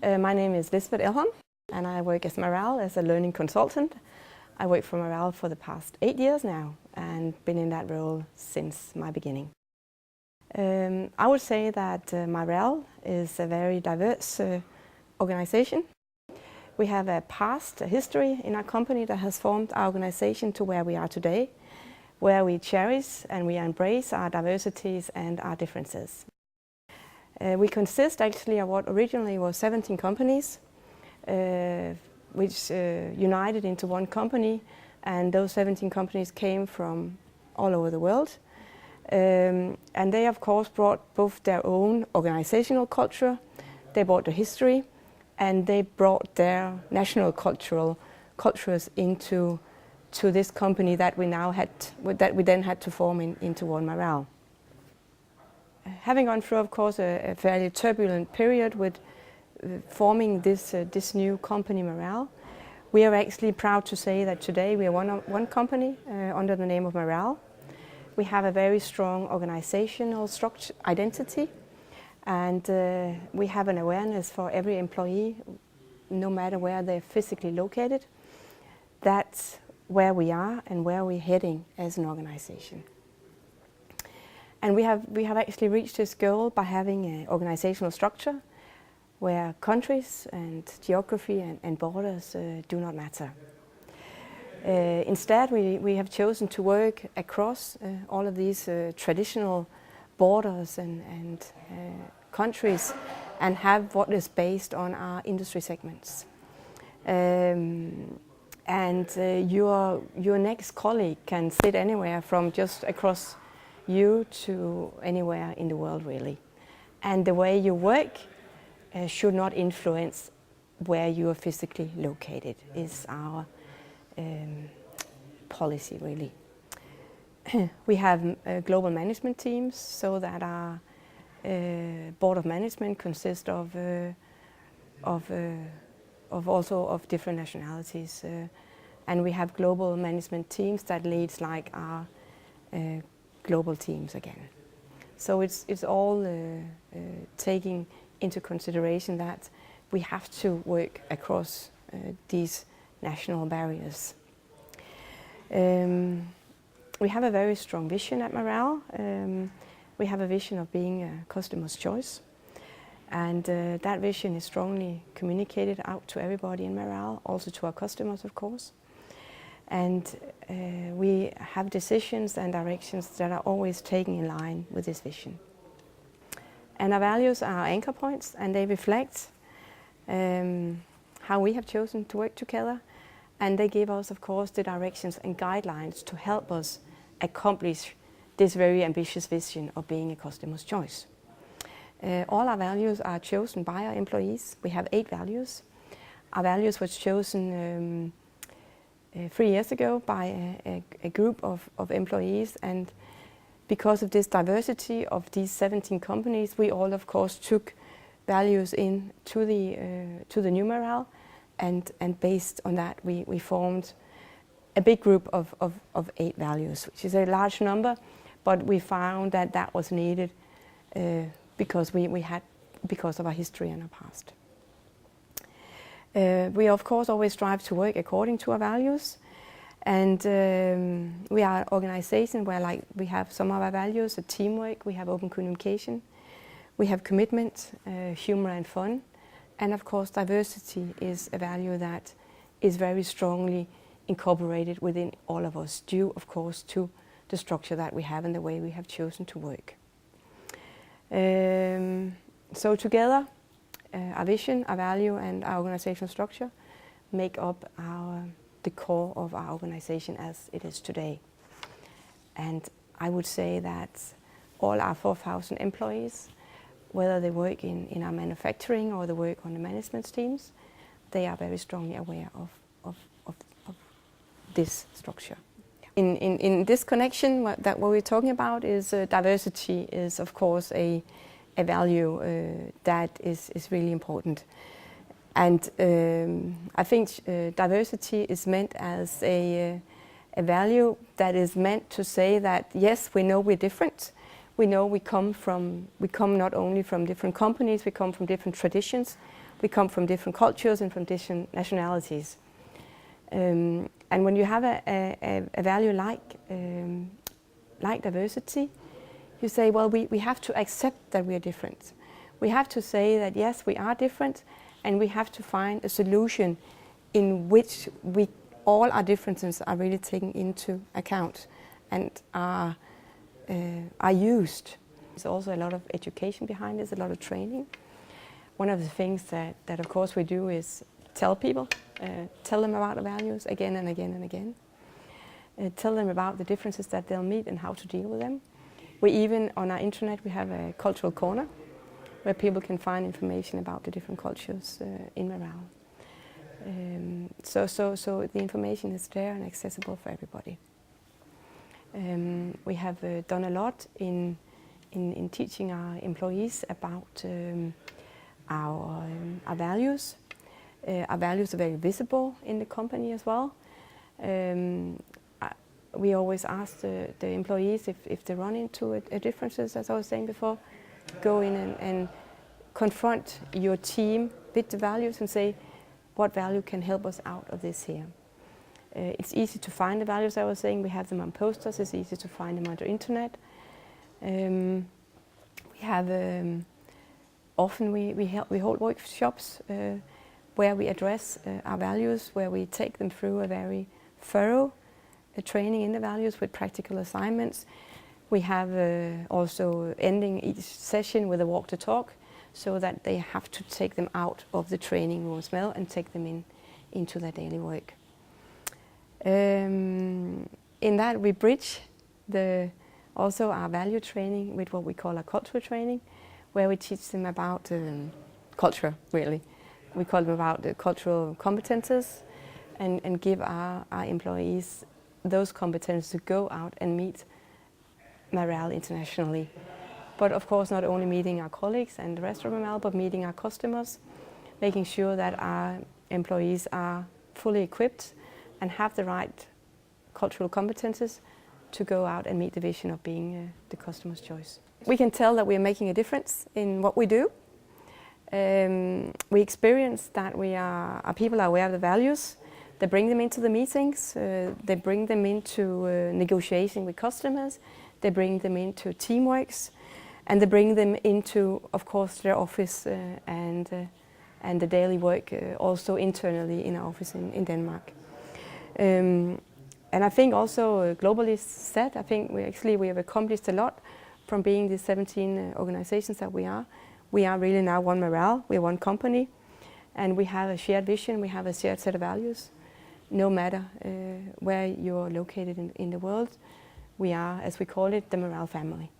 My name is Lisbeth and I work as Marel as a learning consultant. I work for Marel for the past 8 years now and been in that role since my beginning. I would say that Marel is a very diverse organization. We have a past, a history in our company that has formed our organization to where we are today, where we cherish and we embrace our diversities and our differences. We consist actually of what originally was 17 companies, which united into one company, and those 17 companies came from all over the world. And they of course brought both their own organizational culture, they brought the history, and they brought their national cultures into this company that we then had to form into one Marel. Having gone through, of course, a fairly turbulent period with forming this new company, Marel, we are actually proud to say that today we are one company under the name of Marel. We have a very strong organizational structure, identity, and we have an awareness for every employee, no matter where they're physically located. That's where we are and where we're heading as an organization. And we have actually reached this goal by having an organizational structure where countries and geography and borders do not matter. Instead, we have chosen to work across all of these traditional borders and countries and have what is based on our industry segments. Your next colleague can sit anywhere from just across you to anywhere in the world, really. And the way you work should not influence where you are physically located, is our policy, really. We have global management teams, so that our board of management consists of different nationalities, and we have global management teams that leads like our global teams again. So it's all taking into consideration that we have to work across these national barriers. We have a very strong vision at Marel. We have a vision of being a customer's choice, and that vision is strongly communicated out to everybody in Marel, also to our customers, of course. And we have decisions and directions that are always taken in line with this vision. And our values are anchor points, and they reflect how we have chosen to work together, and they give us, of course, the directions and guidelines to help us accomplish this very ambitious vision of being a customer's choice. All our values are chosen by our employees. We have 8 values. Our values were chosen 3 years ago by a group of employees, and because of this diversity of these 17 companies, we all, of course, took values in to the new Marel, and based on that, we formed a big group of 8 values, which is a large number, but we found that was needed because because of our history and our past. We of course always strive to work according to our values, and we are an organization where we have some of our values: teamwork, we have open communication, we have commitment, humor and fun, and of course diversity is a value that is very strongly incorporated within all of us, due of course to the structure that we have and the way we have chosen to work. So together, our vision, our value and our organizational structure make up the core of our organization as it is today. And I would say that all our 4,000 employees, whether they work in our manufacturing or they work on the management teams, they are very strongly aware of this structure. In this connection, what we're talking about is diversity is of course a value that is really important. And I think diversity is meant as a value that is meant to say that yes, we know we're different, we know we come not only from different companies, we come from different traditions, we come from different cultures and from different nationalities. And when you have a value like diversity, you say, well, we have to accept that we are different. We have to say that yes, we are different, and we have to find a solution in which all our differences are really taken into account and are used. There's also a lot of education behind this, a lot of training. One of the things that of course we do is tell people, tell them about the values again and again and again. Tell them about the differences that they'll meet and how to deal with them. We even, on our intranet, we have a cultural corner where people can find information about the different cultures in Marel. So the information is there and accessible for everybody. We have done a lot in teaching our employees about our values. Our values are very visible in the company as well. We always ask the employees if they run into differences, as I was saying before, go in and confront your team with the values and say, what value can help us out of this here? It's easy to find the values, I was saying. We have them on posters. It's easy to find them on the internet. We have often we hold workshops where we address our values, where we take them through a very thorough training in the values with practical assignments. We have also ending each session with a walk the talk, so that they have to take them out of the training room as well and take them into their daily work. In that we bridge also our value training with what we call our cultural training, where we teach them about culture, really. We call them about the cultural competences and give our employees those competences to go out and meet Marel internationally. But of course, not only meeting our colleagues and the rest of Marel, but meeting our customers, making sure that our employees are fully equipped and have the right cultural competences to go out and meet the vision of being the customer's choice. We can tell that we are making a difference in what we do. We experience that our people are aware of the values. They bring them into the meetings, they bring them into negotiation with customers, they bring them into teamworks, and they bring them into, of course, their office and the daily work also internally in our office in Denmark. And I think also globally said, I think we have accomplished a lot from being the 17 organizations that we are. We are really now one Marel, we are one company, and we have a shared vision, we have a shared set of values. No matter where you're located in the world, we are, as we call it, the Marel family.